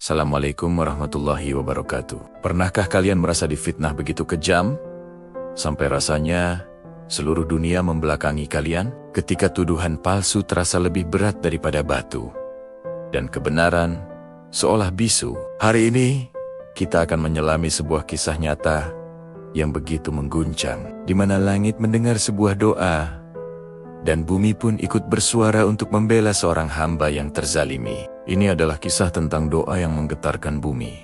Assalamualaikum warahmatullahi wabarakatuh. Pernahkah kalian merasa difitnah begitu kejam? Sampai rasanya seluruh dunia membelakangi kalian? Ketika tuduhan palsu terasa lebih berat daripada batu, dan kebenaran seolah bisu. Hari ini, kita akan menyelami sebuah kisah nyata yang begitu mengguncang, di mana langit mendengar sebuah doa, dan bumi pun ikut bersuara untuk membela seorang hamba yang terzalimi. Ini adalah kisah tentang doa yang menggetarkan bumi.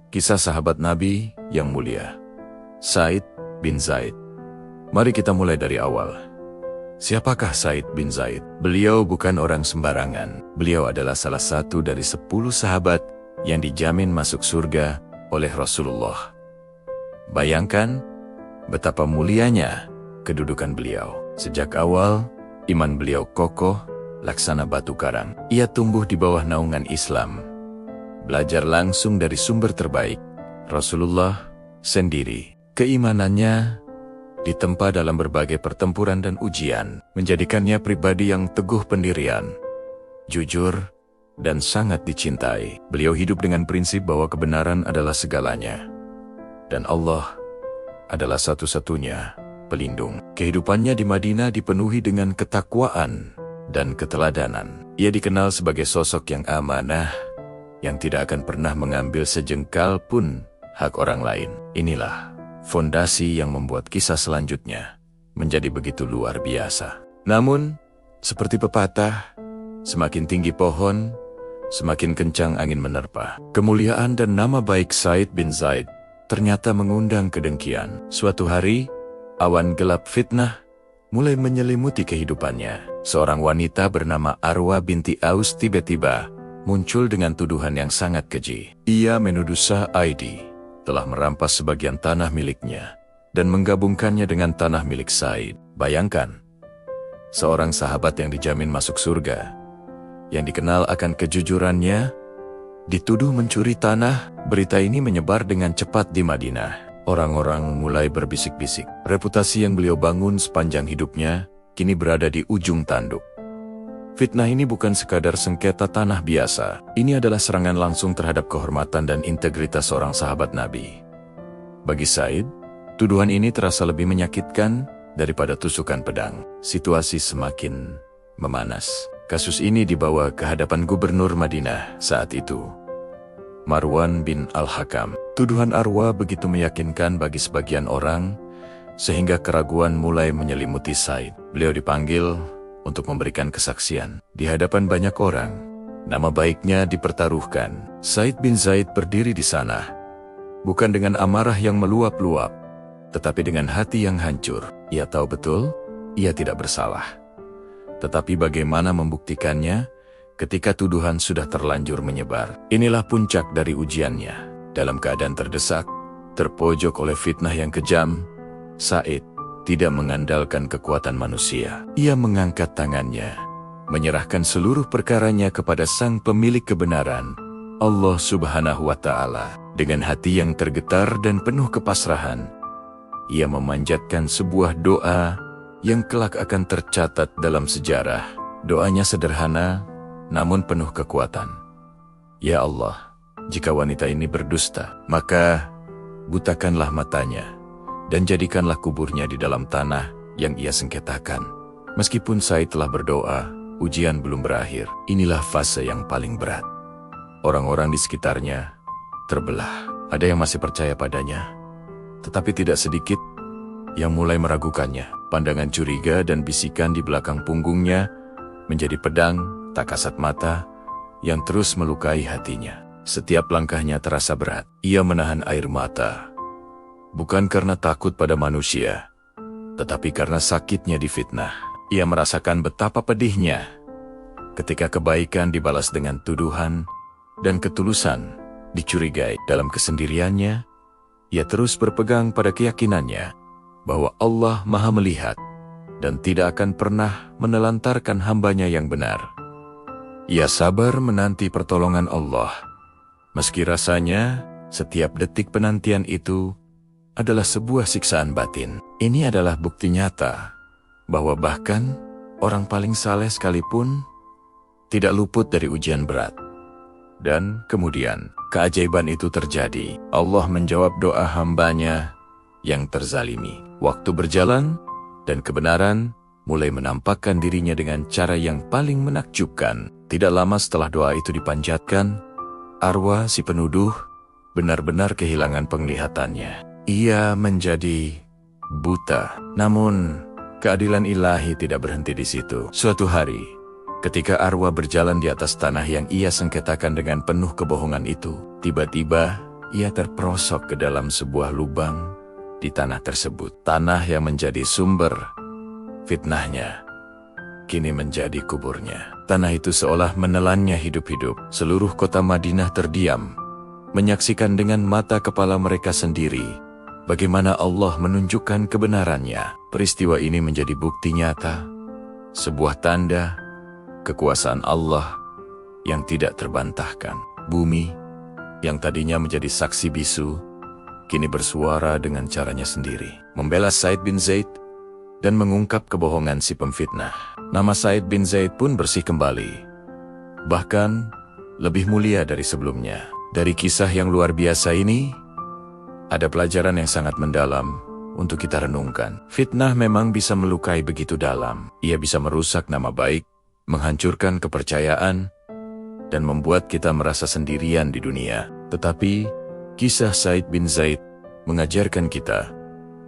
Kisah sahabat Nabi yang mulia, Sa'id bin Zaid. Mari kita mulai dari awal. Siapakah Sa'id bin Zaid? Beliau bukan orang sembarangan. Beliau adalah salah satu dari 10 sahabat yang dijamin masuk surga oleh Rasulullah. Bayangkan betapa mulianya kedudukan beliau. Sejak awal, iman beliau kokoh, laksana batu karang. Ia tumbuh di bawah naungan Islam, belajar langsung dari sumber terbaik, Rasulullah sendiri. Keimanannya ditempa dalam berbagai pertempuran dan ujian, menjadikannya pribadi yang teguh pendirian, jujur, dan sangat dicintai. Beliau hidup dengan prinsip bahwa kebenaran adalah segalanya, dan Allah adalah satu-satunya pelindung. Kehidupannya di Madinah dipenuhi dengan ketakwaan dan keteladanan. Ia dikenal sebagai sosok yang amanah, yang tidak akan pernah mengambil sejengkal pun hak orang lain. Inilah fondasi yang membuat kisah selanjutnya menjadi begitu luar biasa. Namun, seperti pepatah, semakin tinggi pohon, semakin kencang angin menerpa. Kemuliaan dan nama baik Sa'id bin Zaid ternyata mengundang kedengkian. Suatu hari, awan gelap fitnah mulai menyelimuti kehidupannya. Seorang wanita bernama Arwa binti Aus tiba-tiba muncul dengan tuduhan yang sangat keji. Ia menuduh Sa'id telah merampas sebagian tanah miliknya dan menggabungkannya dengan tanah milik Sa'id. Bayangkan, seorang sahabat yang dijamin masuk surga, yang dikenal akan kejujurannya, dituduh mencuri tanah. Berita ini menyebar dengan cepat di Madinah. Orang-orang mulai berbisik-bisik. Reputasi yang beliau bangun sepanjang hidupnya kini berada di ujung tanduk. Fitnah ini bukan sekadar sengketa tanah biasa. Ini adalah serangan langsung terhadap kehormatan dan integritas seorang sahabat Nabi. Bagi Sa'id, tuduhan ini terasa lebih menyakitkan daripada tusukan pedang. Situasi semakin memanas. Kasus ini dibawa ke hadapan gubernur Madinah saat itu, Marwan bin Al-Hakam. Tuduhan Arwa begitu meyakinkan bagi sebagian orang, sehingga keraguan mulai menyelimuti Sa'id. Beliau dipanggil untuk memberikan kesaksian di hadapan banyak orang. Nama baiknya dipertaruhkan. Sa'id bin Zaid berdiri di sana, bukan dengan amarah yang meluap-luap, tetapi dengan hati yang hancur. Ia tahu betul, ia tidak bersalah. Tetapi bagaimana membuktikannya ketika tuduhan sudah terlanjur menyebar? Inilah puncak dari ujiannya. Dalam keadaan terdesak, terpojok oleh fitnah yang kejam, Sa'id tidak mengandalkan kekuatan manusia. Ia mengangkat tangannya, menyerahkan seluruh perkaranya kepada Sang Pemilik kebenaran, Allah Subhanahu wa Ta'ala. Dengan hati yang tergetar dan penuh kepasrahan, ia memanjatkan sebuah doa yang kelak akan tercatat dalam sejarah. Doanya sederhana, namun penuh kekuatan. Ya Allah, jika wanita ini berdusta, maka butakanlah matanya dan jadikanlah kuburnya di dalam tanah yang ia sengketakan. Meskipun Sa'id telah berdoa, ujian belum berakhir. Inilah fase yang paling berat. Orang-orang di sekitarnya terbelah. Ada yang masih percaya padanya, tetapi tidak sedikit yang mulai meragukannya. Pandangan curiga dan bisikan di belakang punggungnya menjadi pedang tak kasat mata yang terus melukai hatinya. Setiap langkahnya terasa berat. Ia menahan air mata, bukan karena takut pada manusia, tetapi karena sakitnya difitnah. Ia merasakan betapa pedihnya ketika kebaikan dibalas dengan tuduhan dan ketulusan dicurigai. Dalam kesendiriannya, ia terus berpegang pada keyakinannya bahwa Allah Maha Melihat dan tidak akan pernah menelantarkan hambanya yang benar. Ia sabar menanti pertolongan Allah, meski rasanya setiap detik penantian itu adalah sebuah siksaan batin. Ini adalah bukti nyata bahwa bahkan orang paling saleh sekalipun tidak luput dari ujian berat. Dan kemudian, keajaiban itu terjadi. Allah menjawab doa hambanya yang terzalimi. Waktu berjalan, dan kebenaran mulai menampakkan dirinya dengan cara yang paling menakjubkan. Tidak lama setelah doa itu dipanjatkan, arwah si penuduh benar-benar kehilangan penglihatannya. Ia menjadi buta. Namun, keadilan ilahi tidak berhenti di situ. Suatu hari, ketika arwah berjalan di atas tanah yang ia sengketakan dengan penuh kebohongan itu, tiba-tiba ia terperosok ke dalam sebuah lubang di tanah tersebut. Tanah yang menjadi sumber fitnahnya kini menjadi kuburnya. Tanah itu seolah menelannya hidup-hidup. Seluruh kota Madinah terdiam, menyaksikan dengan mata kepala mereka sendiri bagaimana Allah menunjukkan kebenarannya. Peristiwa ini menjadi bukti nyata, sebuah tanda kekuasaan Allah yang tidak terbantahkan. Bumi yang tadinya menjadi saksi bisu, kini bersuara dengan caranya sendiri, membela Said bin Zaid dan mengungkap kebohongan si pemfitnah. Nama Said bin Zaid pun bersih kembali, bahkan lebih mulia dari sebelumnya. Dari kisah yang luar biasa ini, ada pelajaran yang sangat mendalam untuk kita renungkan. Fitnah memang bisa melukai begitu dalam. Ia bisa merusak nama baik, menghancurkan kepercayaan, dan membuat kita merasa sendirian di dunia. Tetapi, kisah Said bin Zaid mengajarkan kita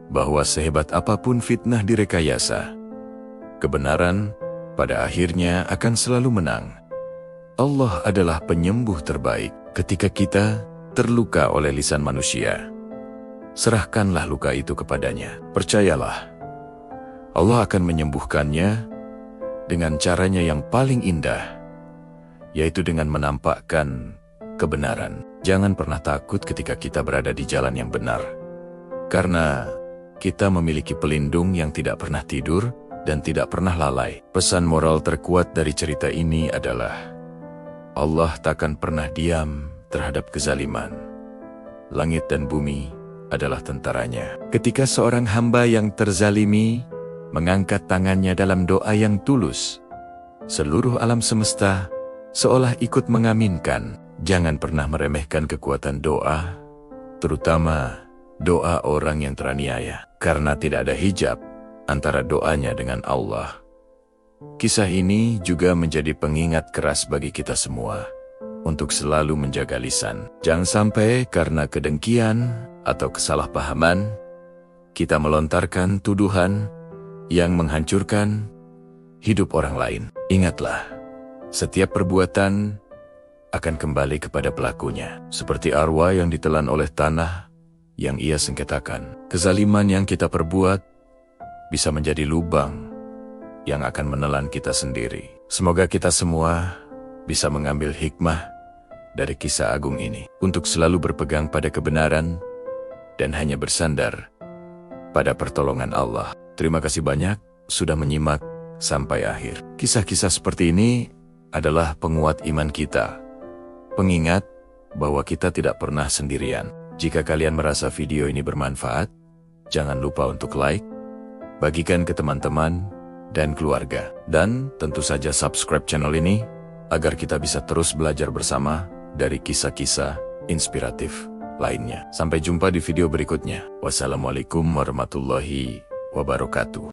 bahwa sehebat apapun fitnah direkayasa, kebenaran pada akhirnya akan selalu menang. Allah adalah penyembuh terbaik. Ketika kita terluka oleh lisan manusia, serahkanlah luka itu kepadanya. Percayalah, Allah akan menyembuhkannya dengan caranya yang paling indah, yaitu dengan menampakkan kebenaran. Jangan pernah takut ketika kita berada di jalan yang benar, karena kita memiliki pelindung yang tidak pernah tidur dan tidak pernah lalai. Pesan moral terkuat dari cerita ini adalah, Allah takkan pernah diam terhadap kezaliman. Langit dan bumi adalah tentaranya. Ketika seorang hamba yang terzalimi mengangkat tangannya dalam doa yang tulus, seluruh alam semesta seolah ikut mengaminkan. Jangan pernah meremehkan kekuatan doa, terutama doa orang yang teraniaya, karena tidak ada hijab antara doanya dengan Allah. Kisah ini juga menjadi pengingat keras bagi kita semua untuk selalu menjaga lisan. Jangan sampai karena kedengkian atau kesalahpahaman kita melontarkan tuduhan yang menghancurkan hidup orang lain. Ingatlah, setiap perbuatan akan kembali kepada pelakunya, seperti arwah yang ditelan oleh tanah yang ia sengketakan. Kezaliman yang kita perbuat bisa menjadi lubang yang akan menelan kita sendiri. Semoga kita semua bisa mengambil hikmah dari kisah agung ini untuk selalu berpegang pada kebenaran dan hanya bersandar pada pertolongan Allah. Terima kasih banyak sudah menyimak sampai akhir. Kisah-kisah seperti ini adalah penguat iman kita, pengingat bahwa kita tidak pernah sendirian. Jika kalian merasa video ini bermanfaat, jangan lupa untuk like, bagikan ke teman-teman dan keluarga. Dan tentu saja subscribe channel ini agar kita bisa terus belajar bersama dari kisah-kisah inspiratif lainnya. Sampai jumpa di video berikutnya. Wassalamualaikum warahmatullahi wabarakatuh.